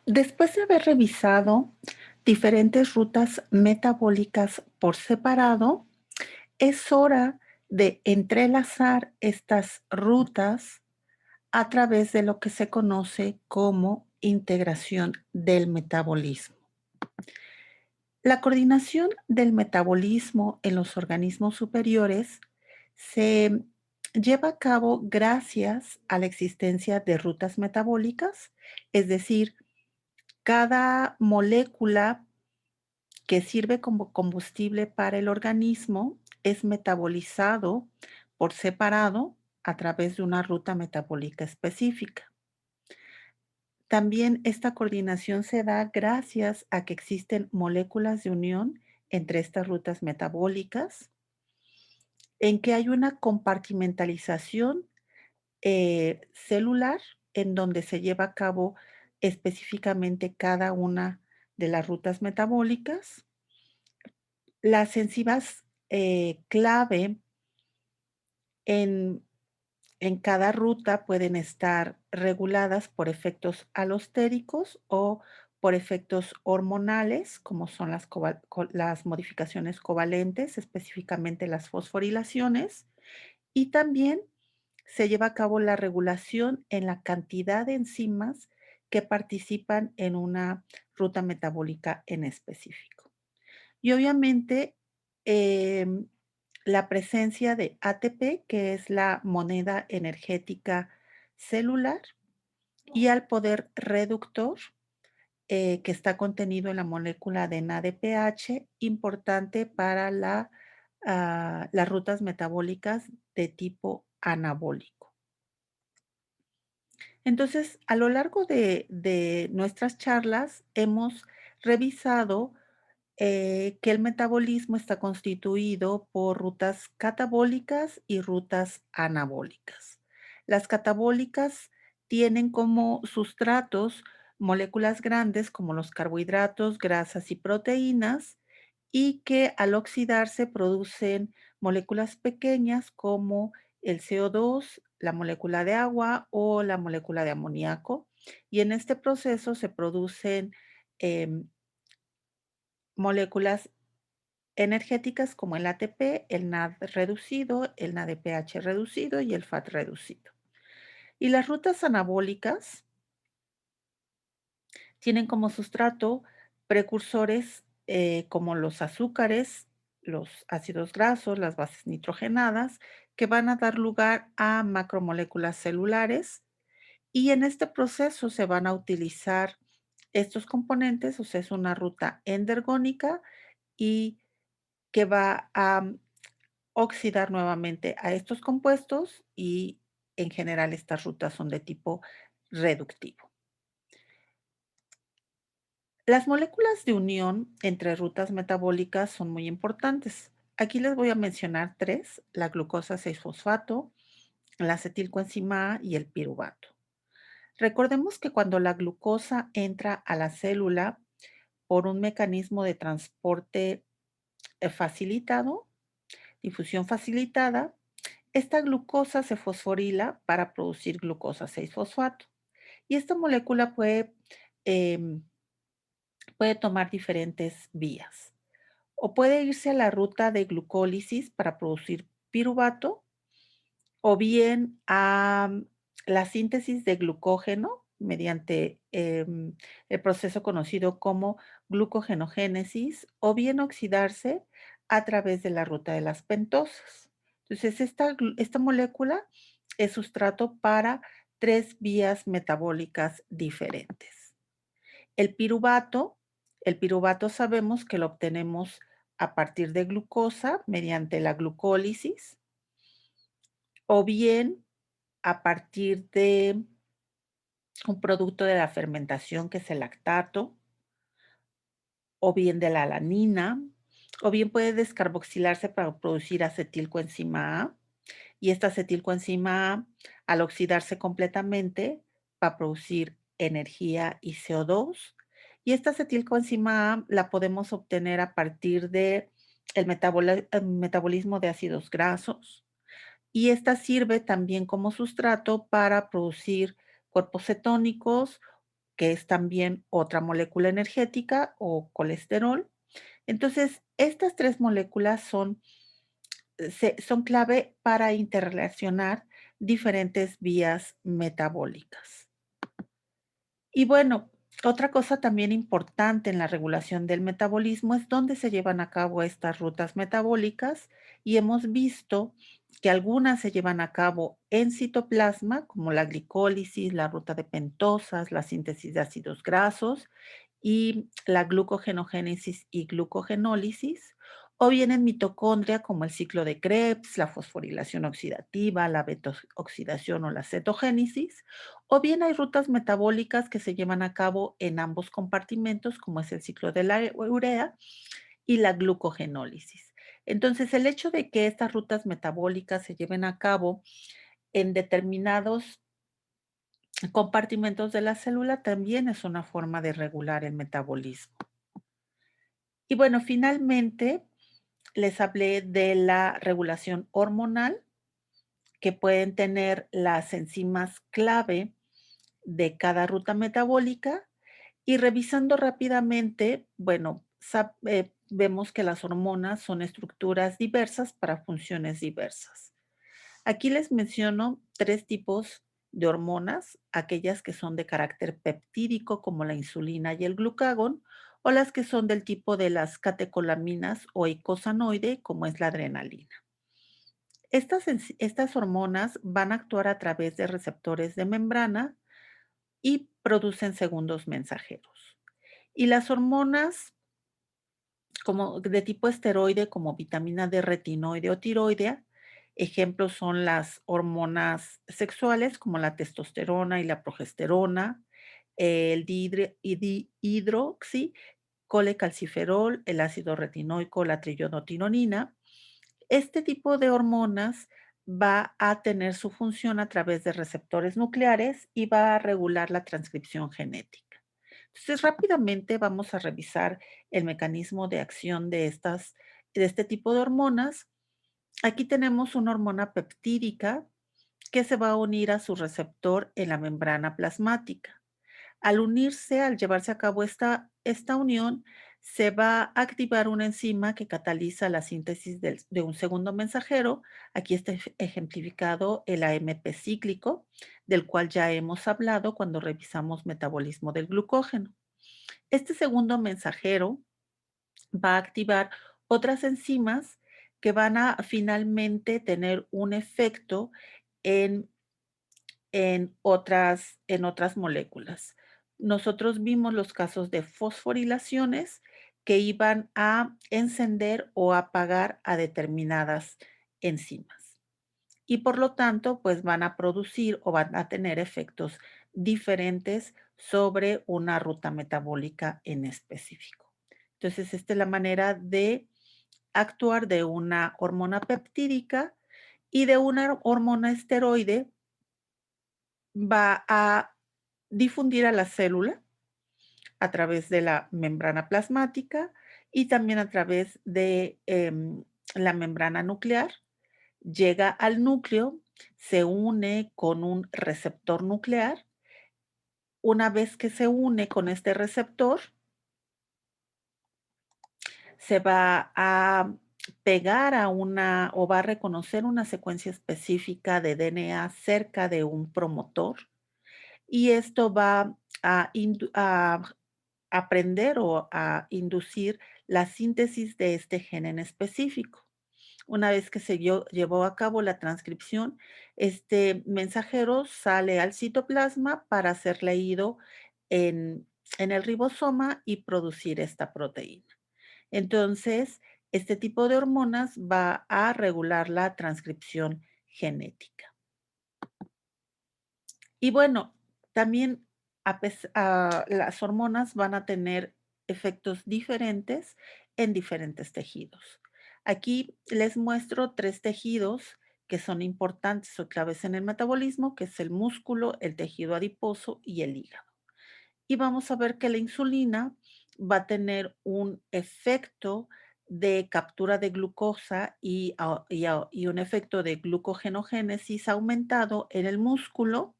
Después de haber revisado diferentes rutas metabólicas por separado, es hora de entrelazar estas rutas a través de lo que se conoce como integración del metabolismo. La coordinación del metabolismo en los organismos superiores se lleva a cabo gracias a la existencia de rutas metabólicas, es decir, cada molécula que sirve como combustible para el organismo es metabolizado por separado a través de una ruta metabólica específica. También esta coordinación se da gracias a que existen moléculas de unión entre estas rutas metabólicas, en que hay una compartimentalización celular en donde se lleva a cabo específicamente cada una de las rutas metabólicas. Las enzimas clave en, en cada ruta pueden estar reguladas por efectos alostéricos o por efectos hormonales, como son las modificaciones covalentes, específicamente las fosforilaciones, y también se lleva a cabo la regulación en la cantidad de enzimas que participan en una ruta metabólica en específico. Y obviamente, em, la presencia de ATP, que es la moneda energética celular, y al poder reductor, que está contenido en la molécula de NADPH, importante para las rutas metabólicas de tipo anabólico. Entonces, a lo largo de nuestras charlas hemos revisado que el metabolismo está constituido por rutas catabólicas y rutas anabólicas. Las catabólicas tienen como sustratos moléculas grandes como los carbohidratos, grasas y proteínas, y que al oxidarse producen moléculas pequeñas como el CO2, la molécula de agua o la molécula de amoníaco. Y en este proceso se producen em, moléculas energéticas como el ATP, el NAD reducido, el NADPH reducido y el FAT reducido. Y las rutas anabólicas tienen como sustrato precursores como los azúcares, los ácidos grasos, las bases nitrogenadas, que van a dar lugar a macromoléculas celulares. Y en este proceso se van a utilizar estos componentes, o sea, es una ruta endergónica y que va a oxidar nuevamente a estos compuestos y en general estas rutas son de tipo reductivo. Las moléculas de unión entre rutas metabólicas son muy importantes. Aquí les voy a mencionar tres: la glucosa 6-fosfato, la acetilcoenzima A y el piruvato. Recordemos que cuando la glucosa entra a la célula por un mecanismo de transporte facilitado, difusión facilitada, esta glucosa se fosforila para producir glucosa 6-fosfato. Y esta molécula em, puede tomar diferentes vías. O puede irse a la ruta de glucólisis para producir piruvato, o bien a la síntesis de glucógeno mediante el proceso conocido como glucogenogénesis, o bien oxidarse a través de la ruta de las pentosas. Entonces, esta molécula es sustrato para tres vías metabólicas diferentes. El piruvato, el piruvato sabemos que lo obtenemos a partir de glucosa mediante la glucólisis, o bien a partir de un producto de la fermentación que es el lactato, o bien de la alanina, o bien puede descarboxilarse para producir acetilcoenzima A, y esta acetilcoenzima A, al oxidarse completamente, va a producir energía y CO2. Y esta acetilcoenzima A la podemos obtener a partir de el metabolismo de ácidos grasos, y esta sirve también como sustrato para producir cuerpos cetónicos que es también otra molécula energética o colesterol. Entonces, estas 3 moléculas son clave para interrelacionar diferentes vías metabólicas. Y bueno, otra cosa también importante en la regulación del metabolismo es dónde se llevan a cabo estas rutas metabólicas, y hemos visto que algunas se llevan a cabo en citoplasma, como la glicólisis, la ruta de pentosas, la síntesis de ácidos grasos y la glucogenogénesis y glucogenólisis, o bien en mitocondria, como el ciclo de Krebs, la fosforilación oxidativa, la beta-oxidación o la cetogénesis, o bien hay rutas metabólicas que se llevan a cabo en ambos compartimentos, como es el ciclo de la urea y la glucogenólisis. Entonces, el hecho de que estas rutas metabólicas se lleven a cabo en determinados compartimentos de la célula también es una forma de regular el metabolismo. Y bueno, finalmente les hablé de la regulación hormonal que pueden tener las enzimas clave de cada ruta metabólica. Y revisando rápidamente, bueno, vemos que las hormonas son estructuras diversas para funciones diversas. Aquí les menciono 3 tipos de hormonas, aquellas que son de carácter peptídico, como la insulina y el glucagón, o las que son del tipo de las catecolaminas o eicosanoide, como es la adrenalina. Estas hormonas van a actuar a través de receptores de membrana y producen segundos mensajeros. Y las hormonas como de tipo esteroide, como vitamina D retinoide o tiroidea, ejemplos son las hormonas sexuales, como la testosterona y la progesterona, el hidroxi, colecalciferol, el ácido retinoico, la triodotironina. Este tipo de hormonas va a tener su función a través de receptores nucleares y va a regular la transcripción genética. Entonces, rápidamente vamos a revisar el mecanismo de acción de este tipo de hormonas. Aquí tenemos una hormona peptídica que se va a unir a su receptor en la membrana plasmática. Al unirse, al llevarse a cabo esta unión, se va a activar una enzima que cataliza la síntesis de un segundo mensajero. Aquí está ejemplificado el AMP cíclico, del cual ya hemos hablado cuando revisamos metabolismo del glucógeno. Este segundo mensajero va a activar otras enzimas que van a finalmente tener un efecto en en otras moléculas. Nosotros vimos los casos de fosforilaciones que iban a encender o apagar a determinadas enzimas. Y por lo tanto, pues van a producir o van a tener efectos diferentes sobre una ruta metabólica en específico. Entonces, esta es la manera de actuar de una hormona peptídica, y de una hormona esteroide va a difundir a la célula a través de la membrana plasmática y también a través de la membrana nuclear. Llega al núcleo, se une con un receptor nuclear. Una vez que se une con este receptor, se va a pegar a una o va a reconocer una secuencia específica de DNA cerca de un promotor, y esto va a aprender o a inducir la síntesis de este gen en específico. Una vez que se llevó a cabo la transcripción, este mensajero sale al citoplasma para ser leído en, en el ribosoma y producir esta proteína. Entonces, este tipo de hormonas va a regular la transcripción genética. Y bueno, también las hormonas van a tener efectos diferentes en diferentes tejidos. Aquí les muestro 3 tejidos que son importantes o claves en el metabolismo, que es el músculo, el tejido adiposo y el hígado. Y vamos a ver que la insulina va a tener un efecto de captura de glucosa y un efecto de glucogenogénesis aumentado en el músculo,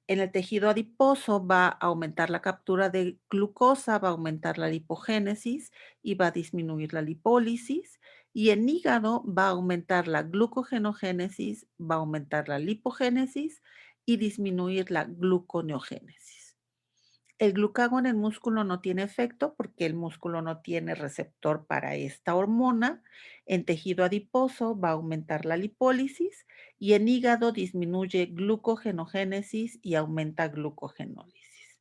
En el tejido adiposo va a aumentar la captura de glucosa, va a aumentar la lipogénesis y va a disminuir la lipólisis. Y en hígado va a aumentar la glucogenogénesis, va a aumentar la lipogénesis y disminuir la gluconeogénesis. El glucagón en músculo no tiene efecto porque el músculo no tiene receptor para esta hormona. En tejido adiposo va a aumentar la lipólisis y en hígado disminuye glucogenogénesis y aumenta glucogenólisis.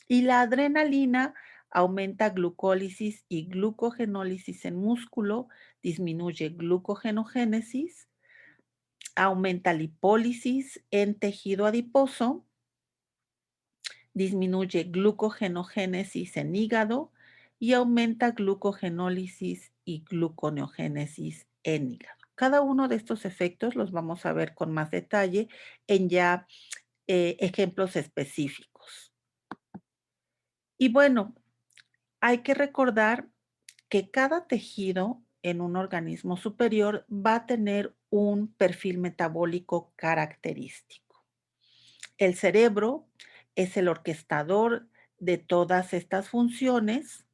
Y la adrenalina aumenta glucólisis y glucogenólisis en músculo, disminuye glucogenogénesis, aumenta lipólisis en tejido adiposo, disminuye glucogenogénesis en hígado y aumenta glucogenólisis y gluconeogénesis en hígado. Cada uno de estos efectos los vamos a ver con más detalle en ya ejemplos específicos. Y bueno, hay que recordar que cada tejido en un organismo superior va a tener un perfil metabólico característico. El cerebro es el orquestador de todas estas funciones,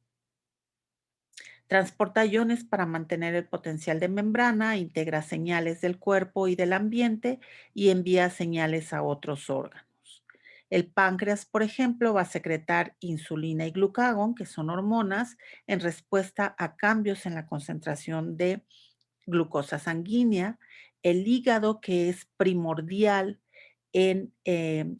transporta iones para mantener el potencial de membrana, integra señales del cuerpo y del ambiente y envía señales a otros órganos. El páncreas, por ejemplo, va a secretar insulina y glucagón, que son hormonas, en respuesta a cambios en la concentración de glucosa sanguínea, el hígado, que es primordial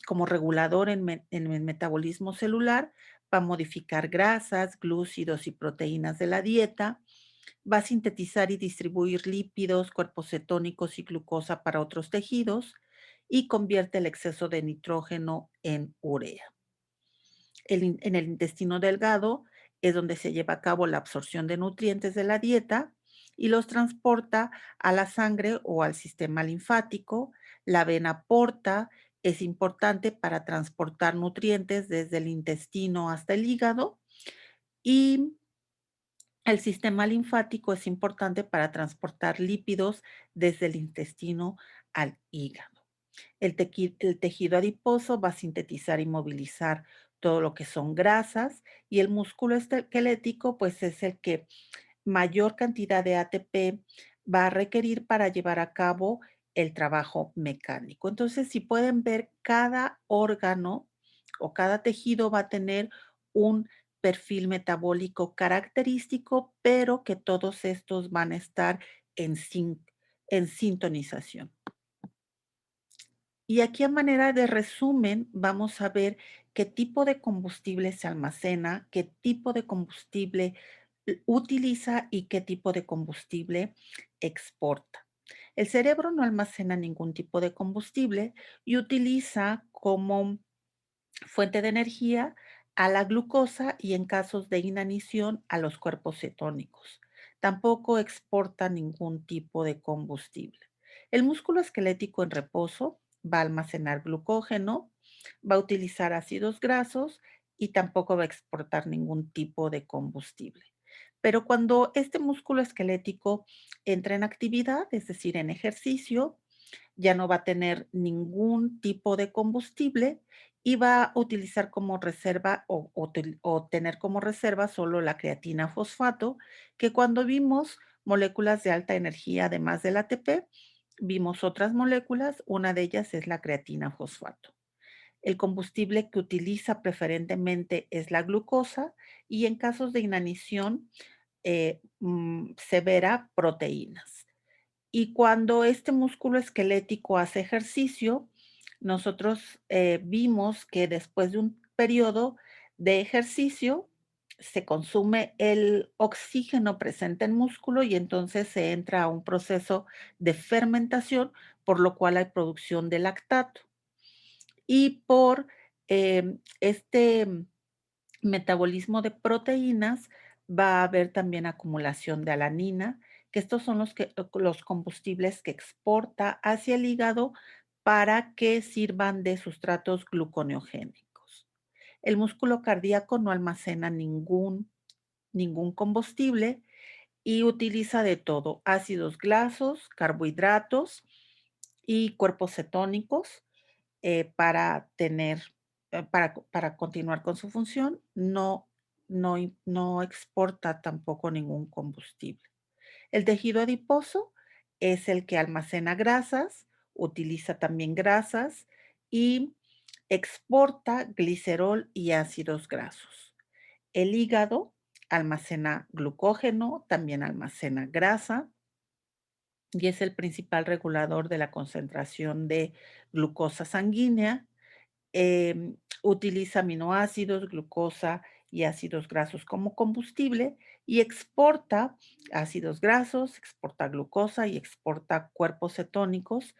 como regulador en el metabolismo celular, va a modificar grasas, glúcidos y proteínas de la dieta, va a sintetizar y distribuir lípidos, cuerpos cetónicos y glucosa para otros tejidos y convierte el exceso de nitrógeno en urea. En el intestino delgado es donde se lleva a cabo la absorción de nutrientes de la dieta y los transporta a la sangre o al sistema linfático. La vena porta es importante para transportar nutrientes desde el intestino hasta el hígado y el sistema linfático es importante para transportar lípidos desde el intestino al hígado. El tejido adiposo va a sintetizar y movilizar todo lo que son grasas y el músculo esquelético pues es el que mayor cantidad de ATP va a requerir para llevar a cabo el trabajo mecánico. Entonces, si pueden ver, cada órgano o cada tejido va a tener un perfil metabólico característico, pero que todos estos van a estar en, en sintonización. Y aquí a manera de resumen, vamos a ver qué tipo de combustible se almacena, qué tipo de combustible utiliza y qué tipo de combustible exporta. El cerebro no almacena ningún tipo de combustible y utiliza como fuente de energía a la glucosa y en casos de inanición a los cuerpos cetónicos. Tampoco exporta ningún tipo de combustible. El músculo esquelético en reposo va a almacenar glucógeno, va a utilizar ácidos grasos y tampoco va a exportar ningún tipo de combustible. Pero cuando este músculo esquelético entra en actividad, es decir, en ejercicio, ya no va a tener ningún tipo de combustible y va a utilizar como reserva o tener como reserva solo la creatina fosfato, que cuando vimos moléculas de alta energía además del ATP, vimos otras moléculas, una de ellas es la creatina fosfato. El combustible que utiliza preferentemente es la glucosa y en casos de inanición severa, proteínas. Y cuando este músculo esquelético hace ejercicio, nosotros vimos que después de un periodo de ejercicio se consume el oxígeno presente en músculo y entonces se entra a un proceso de fermentación, por lo cual hay producción de lactato. Y por este metabolismo de proteínas va a haber también acumulación de alanina, que estos son los combustibles que exporta hacia el hígado para que sirvan de sustratos gluconeogénicos. El músculo cardíaco no almacena ningún combustible y utiliza de todo, ácidos grasos, carbohidratos y cuerpos cetónicos. para tener, para continuar con su función, no exporta tampoco ningún combustible. El tejido adiposo es el que almacena grasas, utiliza también grasas y exporta glicerol y ácidos grasos. El hígado almacena glucógeno, también almacena grasa y es el principal regulador de la concentración de glucosa sanguínea. Utiliza aminoácidos, glucosa y ácidos grasos como combustible y exporta ácidos grasos, exporta glucosa y exporta cuerpos cetónicos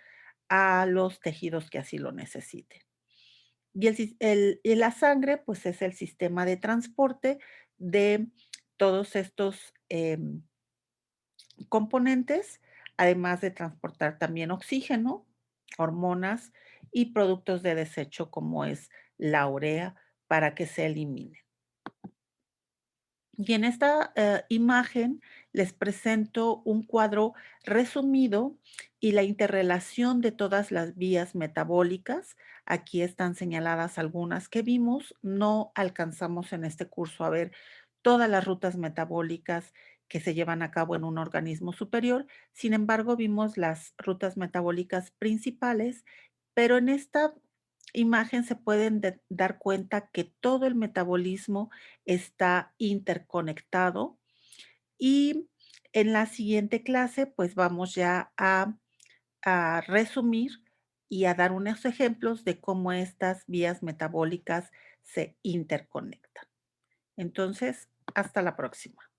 a los tejidos que así lo necesiten. Y la sangre, pues, es el sistema de transporte de todos estos, componentes, además de transportar también oxígeno, hormonas y productos de desecho, como es la urea, para que se eliminen. Y en esta imagen les presento un cuadro resumido y la interrelación de todas las vías metabólicas. Aquí están señaladas algunas que vimos. No alcanzamos en este curso a ver todas las rutas metabólicas que se llevan a cabo en un organismo superior. Sin embargo, vimos las rutas metabólicas principales, pero en esta imagen se pueden dar cuenta que todo el metabolismo está interconectado y en la siguiente clase, pues vamos ya a resumir y a dar unos ejemplos de cómo estas vías metabólicas se interconectan. Entonces, hasta la próxima.